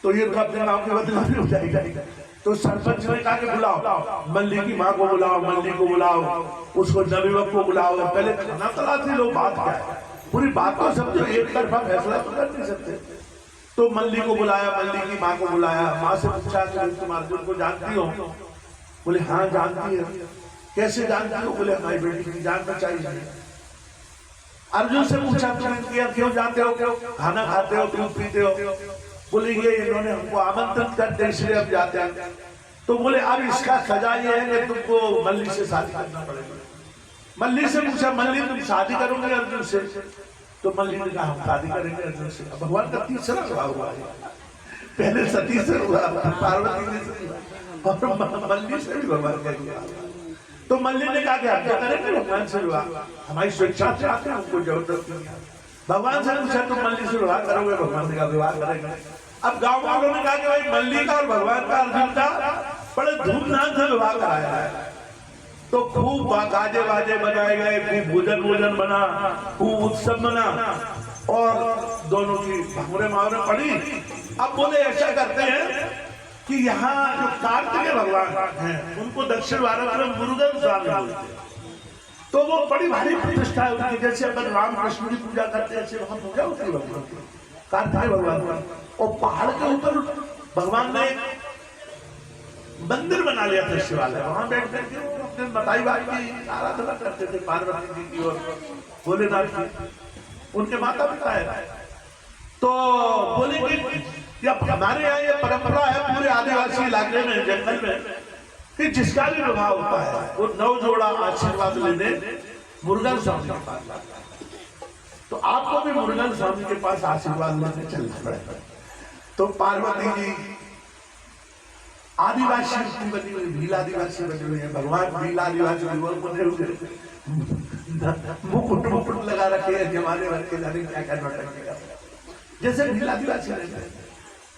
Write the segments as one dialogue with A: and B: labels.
A: तो ये अपने गाँव की बदनामी हो जाएगी। तो सरपंच ने कहा कि बुलाओ मल्ली की माँ को, बुलाओ मल्ली को, बुलाओ उसको, नबीवक को बुलाओ। पहले खाना तलाशी लो, बात क्या है, पूरी बात को समझो, एक तरफा फैसला तो कर नहीं सकते। तो मल्ली को बुलाया, मल्ली की माँ को बुलाया। माँ से पूछा कि तुम अर्जुन को जानती हो? बोले हाँ जानती है। कैसे जानती हो? बोले हमारी बेटी की जानना चाहिए। अर्जुन से पूछा तुम क्यों जानते हो, खाना खाते हो, दूध पीते हो? बोले ये इन्होंने हमको आमंत्रित कर दिया इसलिए हम जाते हैं। तो बोले अब इसका सजा ये है कि तुमको मल्ली से शादी करना पड़ेगा। मल्ली से पूछा, मल्ली तुम शादी करोगे अर्जुन से? तो मल्ली ने कहा हम शादी करेंगे अर्जुन से। भगवान का तीसरा विवाह हुआ है, पहले सती से हुआ, पार्वती से हुआ, और मल्ली से भी भगवान का हुआ। तो मल्ली ने कहा कि हम क्या करेंगे भगवान से विवाह, हमारी स्वेच्छा से आते हैं, हमको जबरदस्ती नहीं। भगवान से पूछा तुम मल्ली से विवाह करोगे? भगवान ने कहा विवाह करेंगे। अब गांव वालों ने कहा कि भाई मल्ली का और भगवान का, अर्जुन का बड़े धूमधाम से विवाह कराया है। तो खूब गाजे बाजे बजाए गए, खूब भोजन भोजन बना, खूब उत्सव बना और दोनों की भावरे मावरे पड़ी। अब बोले ऐसा करते हैं कि यहाँ जो कार्तिकेय भगवान हैं उनको दक्षिण भारत में मुरुगन स्वामी बोलते हैं। तो वो बड़ी भारी प्रतिष्ठा है उनकी, जैसे अपन राम कृष्ण की पूजा करते हैं ऐसे वहां पूजा होती है भगवान की, कार्तिकेय भगवान। और पहाड़ के ऊपर भगवान ने मंदिर बना लिया था शिवालय, वहां बैठ करके अपने बताई बात की आराधना करते थे, पार्वती जी की और भोलेनाथ की, उनके माता पिता है। तो बोले कि हमारे यहाँ ये परंपरा है पूरे आदिवासी इलाके में, जंगल में, कि जिसका भी विवाह होता है वो 9 जोड़ा आशीर्वाद लेने मुरुगन स्वामी के पास जाता है। तो आपको भी मुरुगन स्वामी के पास आशीर्वाद लेने चलना पड़ेगा। तो पार्वती जी आदिवासी बनी हुई, भील आदिवासी बनी हुई है, भगवान भील आदिवासी बने हुए, मुकुट मुकुट लगा रखे हैं, जमाने भर के जाने क्या क्या नाटक, जैसे भील आदिवासी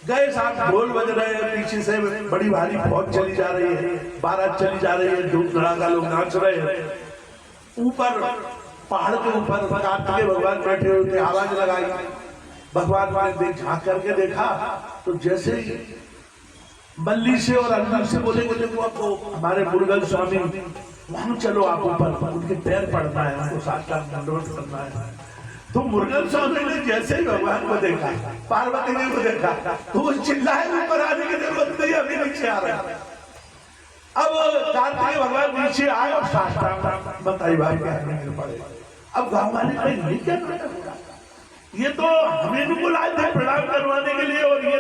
A: गए। साथ ढोल बज रहे हैं, पीछे से बड़ी भारी फौज चली जा रही है, बारात चली जा रही है, धूम धड़ाका, लोग नाच रहे हैं। ऊपर पहाड़ के ऊपर कार्तिकेय भगवान बैठे हुए थे, आवाज लगाई। भगवान ने झांक करके देखा तो जैसे ही मल्ली से और अर्जुन से बोले देखो आपको हमारे मुरुगन स्वामी वहां चलो, आप ऊपर उनके पैर पड़ना है, उनको साष्टांग दंडवत करना है। तो मुरुगन स्वामी ने जैसे ही भगवान को देखा, पार्वती जी को देखा, तो वो चिल्लाए ऊपर आने की जरूरत नहीं, अभी नीचे आ रहा है। अब कार्तिकेय भगवान नीचे आए और साष्टांग बताई भाई क्या पड़े। अब गाँव वाले कहीं नहीं, क्या ये तो हमें भी बुलाए थे प्रणाम करवाने के लिए और ये